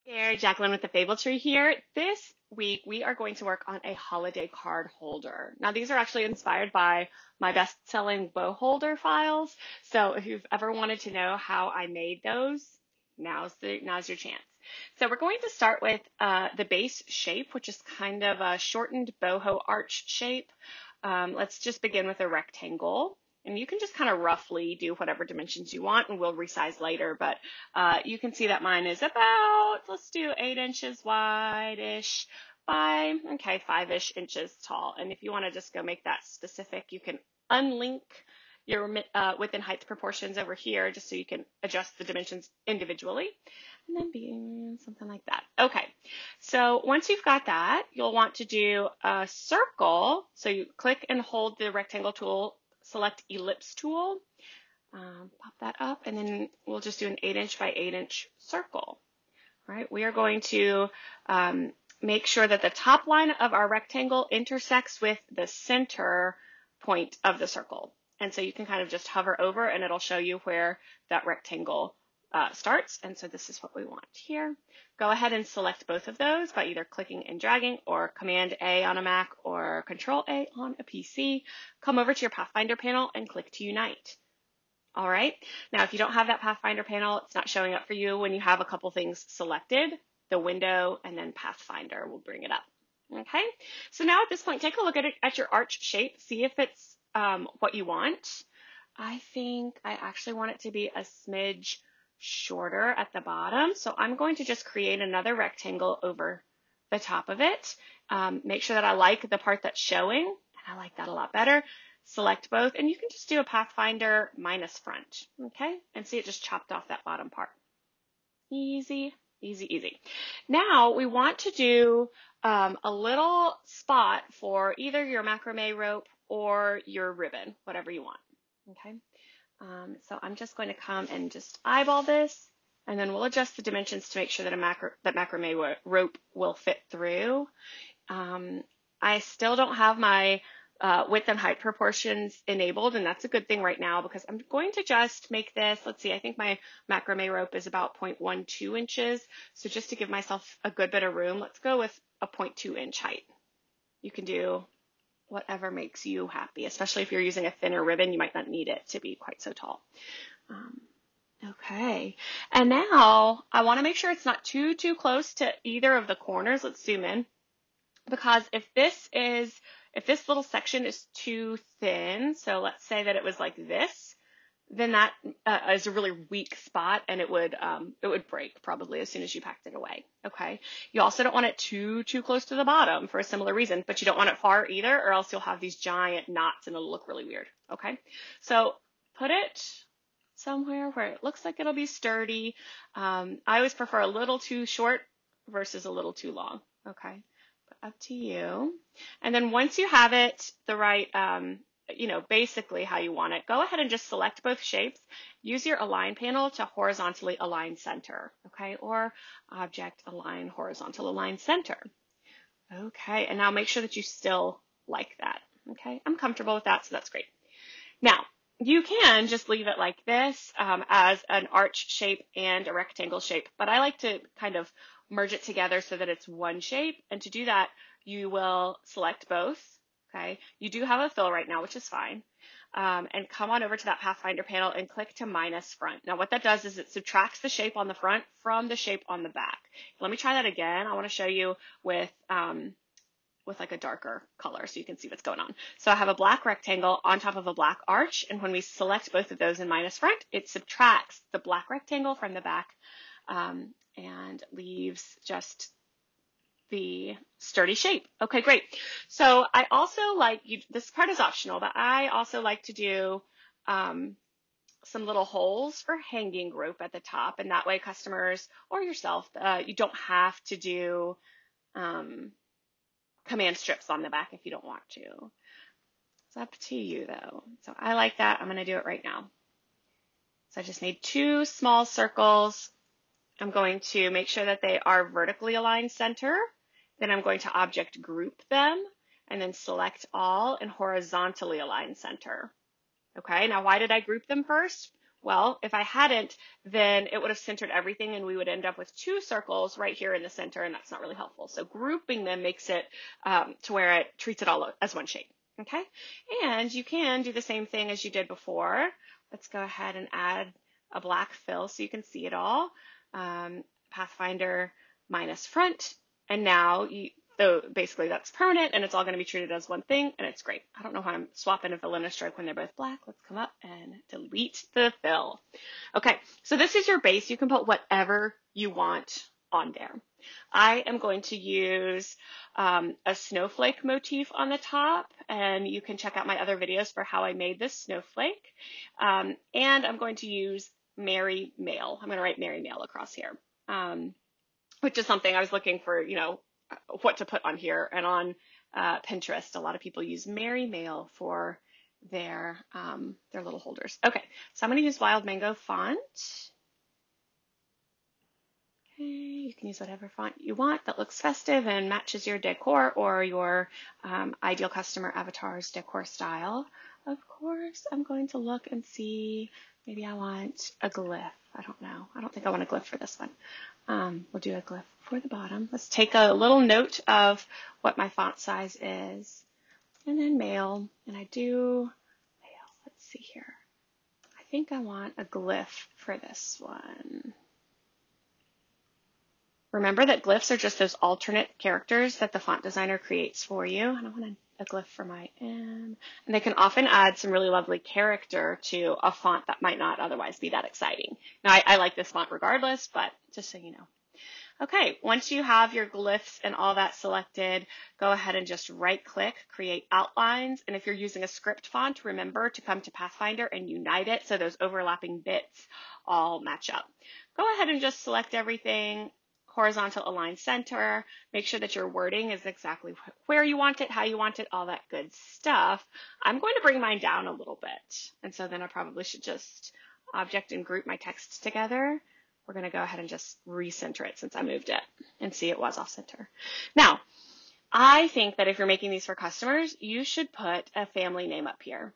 There, Jacqueline with the Fable Tree here. This week we are going to work on a holiday card holder. Now these are actually inspired by my best-selling bow holder files. So if you've ever wanted to know how I made those, now's your chance. So we're going to start with the base shape, which is kind of a shortened boho arch shape. Let's just begin with a rectangle. And you can just kind of roughly do whatever dimensions you want, and we'll resize later. But you can see that mine is about, let's do 8 inches wide-ish by, 5-ish inches tall. And if you want to just go make that specific, you can unlink your width and height proportions over here just so you can adjust the dimensions individually. And then be something like that. Okay, so once you've got that, you'll want to do a circle. So you click and hold the rectangle tool, select ellipse tool, pop that up, and then we'll just do an 8-inch by 8-inch circle. All right, we are going to make sure that the top line of our rectangle intersects with the center point of the circle. And so you can kind of just hover over and it'll show you where that rectangle starts. And so this is what we want here. Go ahead and select both of those by either clicking and dragging or Command A on a Mac or Control A on a PC. Come over to your Pathfinder panel and click to unite. All right. Now, if you don't have that Pathfinder panel, it's not showing up for you when you have a couple things selected, the window and then Pathfinder will bring it up. Okay. So now at this point, take a look at your arch shape, see if it's what you want. I think I actually want it to be a smidge shorter at the bottom. So I'm going to just create another rectangle over the top of it. Make sure that I like the part that's showing, and I like that a lot better. Select both, and you can just do a Pathfinder minus front, okay? And see it just chopped off that bottom part. Easy, easy, easy. Now we want to do a little spot for either your macrame rope or your ribbon, whatever you want, okay? So I'm just going to come and just eyeball this, and then we'll adjust the dimensions to make sure that macrame rope will fit through. I still don't have my width and height proportions enabled, and that's a good thing right now because I'm going to just make this, let's see, I think my macrame rope is about 0.12 inches. So just to give myself a good bit of room, let's go with a 0.2 inch height. You can do whatever makes you happy, especially if you're using a thinner ribbon, you might not need it to be quite so tall. Okay, and now I want to make sure it's not too close to either of the corners. Let's zoom in, because if this little section is too thin, so let's say that it was like this, then that is a really weak spot, and it would break probably as soon as you packed it away. Okay. You also don't want it too close to the bottom for a similar reason, but you don't want it far either, or else you'll have these giant knots and it'll look really weird. Okay. So put it somewhere where it looks like it'll be sturdy. I always prefer a little too short versus a little too long. Okay. But up to you. And then once you have it the right, basically how you want it, go ahead and just select both shapes. Use your align panel to horizontally align center, okay? Or object align horizontal align center. Okay, and now make sure that you still like that, okay? I'm comfortable with that, so that's great. Now, you can just leave it like this as an arch shape and a rectangle shape, but I like to kind of merge it together so that it's one shape, and to do that, you will select both. Okay, you do have a fill right now, which is fine. And come on over to that Pathfinder panel and click to minus front. Now what that does is it subtracts the shape on the front from the shape on the back. Let me try that again. I want to show you with like a darker color so you can see what's going on. So I have a black rectangle on top of a black arch, and when we select both of those in minus front, it subtracts the black rectangle from the back and leaves just the sturdy shape. Okay, great. So I also like, this part is optional, but I also like to do some little holes for hanging rope at the top, and that way customers or yourself, you don't have to do command strips on the back if you don't want to. It's up to you though. So I like that. I'm going to do it right now. So I just made 2 small circles. I'm going to make sure that they are vertically aligned center. Then I'm going to object group them and then select all and horizontally align center. Okay, now why did I group them first? Well, if I hadn't, then it would have centered everything and we would end up with two circles right here in the center, and that's not really helpful. So grouping them makes it to where it treats it all as one shape. Okay, and you can do the same thing as you did before. Let's go ahead and add a black fill so you can see it all. Pathfinder minus front, and now so basically that's permanent and it's all going to be treated as one thing, and it's great. I don't know how I'm swapping a fill and a stroke when they're both black. Let's come up and delete the fill. Okay, so this is your base. You can put whatever you want on there. I am going to use a snowflake motif on the top, and you can check out my other videos for how I made this snowflake. And I'm going to use Merry Mail. I'm going to write Merry Mail across here, which is something I was looking for, what to put on here. And on Pinterest, a lot of people use Merry Mail for their little holders. Okay, so I'm going to use Wild Mango font. You can use whatever font you want that looks festive and matches your decor or your ideal customer avatar's decor style. Of course, I'm going to look and see, maybe I want a glyph. I don't know. I don't think I want a glyph for this one. We'll do a glyph for the bottom. Let's take a little note of what my font size is. And then mail. And I do mail. Let's see here. I think I want a glyph for this one. Remember that glyphs are just those alternate characters that the font designer creates for you. And I want a glyph for my M. And they can often add some really lovely character to a font that might not otherwise be that exciting. Now, I like this font regardless, but just so you know. Okay, once you have your glyphs and all that selected, go ahead and just right-click, create outlines. And if you're using a script font, remember to come to Pathfinder and unite it so those overlapping bits all match up. Go ahead and just select everything. Horizontal align center, make sure that your wording is exactly where you want it, how you want it, all that good stuff. I'm going to bring mine down a little bit. And so then I probably should just object and group my text together. We're going to go ahead and just recenter it since I moved it, and see it was off center. Now, I think that if you're making these for customers, you should put a family name up here,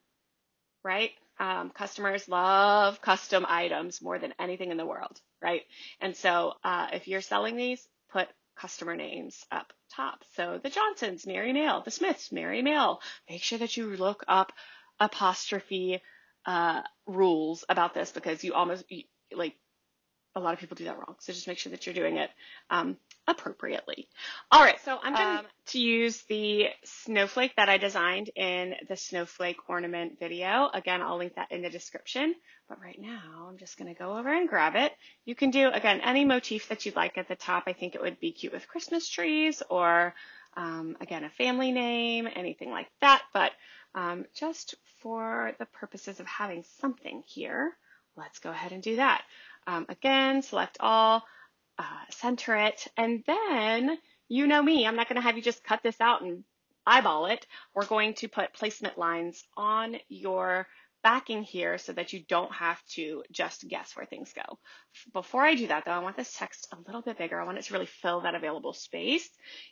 right? Customers love custom items more than anything in the world, right? And so if you're selling these, put customer names up top. So the Johnsons, Merry Mail, the Smiths, Merry Mail. Make sure that you look up apostrophe rules about this, because a lot of people do that wrong. So just make sure that you're doing it appropriately. All right, so I'm going to use the snowflake that I designed in the snowflake ornament video. Again, I'll link that in the description. But right now, I'm just going to go over and grab it. You can do, again, any motif that you'd like at the top. I think it would be cute with Christmas trees or, again, a family name, anything like that. But just for the purposes of having something here, let's go ahead and do that. Again, select all, center it, and then, you know me, I'm not going to have you just cut this out and eyeball it. We're going to put placement lines on your backing here so that you don't have to just guess where things go. Before I do that, though, I want this text a little bit bigger. I want it to really fill that available space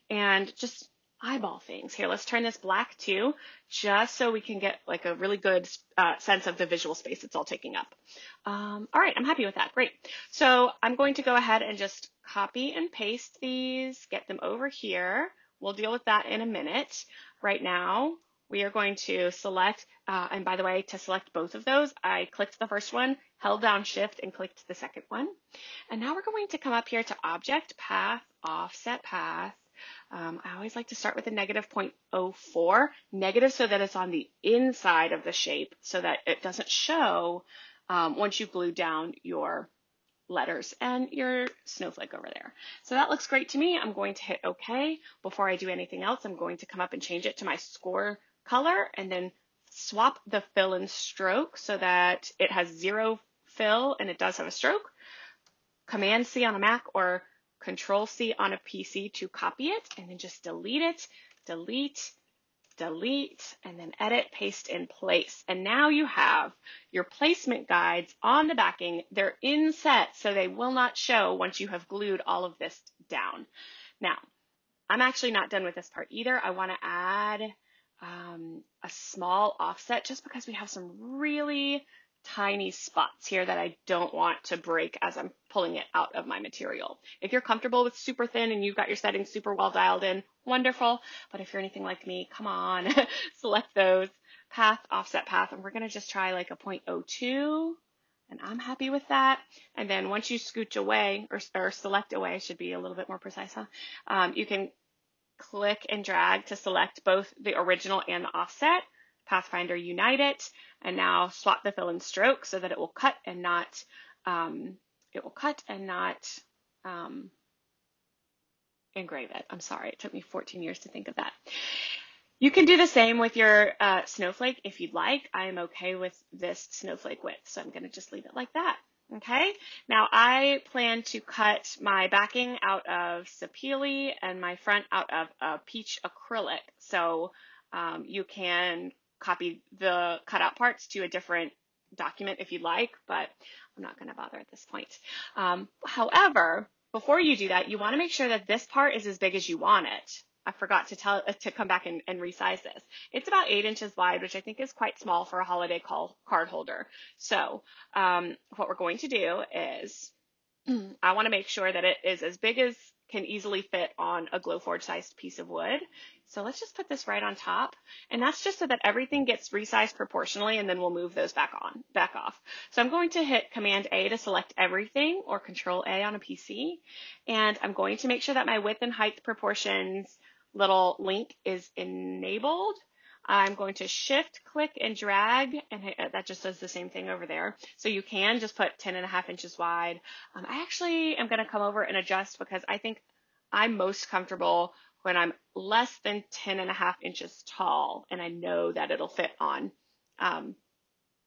and just eyeball things. Here, let's turn this black too, just so we can get like a really good sense of the visual space it's all taking up. All right, I'm happy with that. Great. So I'm going to go ahead and just copy and paste these, get them over here. We'll deal with that in a minute. Right now, we are going to select, and by the way, to select both of those, I clicked the first one, held down Shift, and clicked the second one. And now we're going to come up here to Object, Path, Offset Path. I always like to start with a negative 0.04, negative so that it's on the inside of the shape so that it doesn't show once you glue down your letters and your snowflake over there. So that looks great to me. I'm going to hit OK. Before I do anything else, I'm going to come up and change it to my score color and then swap the fill and stroke so that it has 0 fill and it does have a stroke. Command C on a Mac or Control C on a PC to copy it, and then just delete it, delete, delete, and then edit, paste in place. And now you have your placement guides on the backing. They're inset, so they will not show once you have glued all of this down. Now, I'm actually not done with this part either. I want to add a small offset just because we have some really tiny spots here that I don't want to break as I'm pulling it out of my material. If you're comfortable with super thin and you've got your settings super well dialed in, wonderful. But if you're anything like me, come on, select those, path, offset path, and we're going to just try like a 0.02, and I'm happy with that. And then once you scooch away, or select away, should be a little bit more precise, huh? You can click and drag to select both the original and the offset. Pathfinder unite it, and now swap the fill and stroke so that it will cut and not engrave it. I'm sorry, it took me 14 years to think of that. You can do the same with your snowflake if you'd like. I am okay with this snowflake width, so I'm going to just leave it like that. Okay, now I plan to cut my backing out of Sapele and my front out of peach acrylic. So you can copy the cutout parts to a different document if you'd like, but I'm not going to bother at this point. However, before you do that, you want to make sure that this part is as big as you want it. I forgot to come back and resize this. It's about 8 inches wide, which I think is quite small for a holiday card holder. So what we're going to do is I want to make sure that it is as big as can easily fit on a Glowforge sized piece of wood. So let's just put this right on top. And that's just so that everything gets resized proportionally, and then we'll move those back off. So I'm going to hit Command A to select everything, or Control A on a PC. And I'm going to make sure that my width and height proportions little link is enabled. I'm going to shift, click, and drag, and that just does the same thing over there. So you can just put 10.5 inches wide. I actually am going to come over and adjust because I think I'm most comfortable when I'm less than 10.5 inches tall, and I know that it'll fit on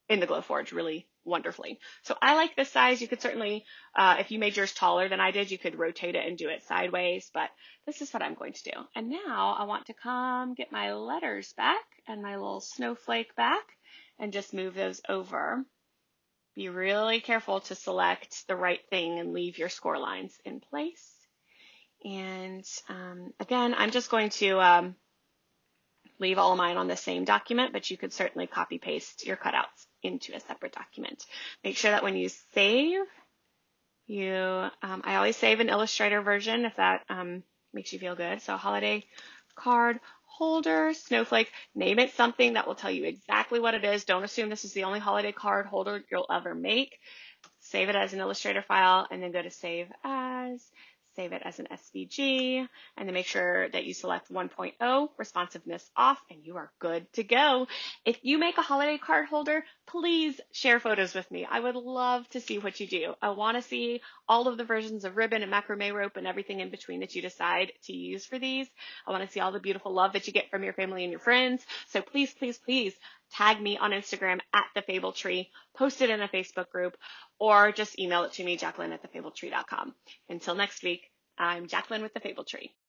in the Glowforge really wonderfully. So I like this size. You could certainly, if you made yours taller than I did, you could rotate it and do it sideways, but this is what I'm going to do. And now I want to come get my letters back and my little snowflake back and just move those over. Be really careful to select the right thing and leave your score lines in place. And again, I'm just going to leave all of mine on the same document, but you could certainly copy paste your cutouts into a separate document. Make sure that when you save, I always save an Illustrator version if that makes you feel good. So holiday card holder, snowflake, name it something that will tell you exactly what it is. Don't assume this is the only holiday card holder you'll ever make. Save it as an Illustrator file, and then go to Save As. Save it as an SVG, and then make sure that you select 1.0, responsiveness off, and you are good to go. If you make a holiday card holder, please share photos with me. I would love to see what you do. I want to see all of the versions of ribbon and macrame rope and everything in between that you decide to use for these. I want to see all the beautiful love that you get from your family and your friends. So please, please, please tag me on Instagram at The Fable Tree, post it in a Facebook group, or just email it to me, Jacqueline@thefabletree.com. Until next week, I'm Jacqueline with The Fable Tree.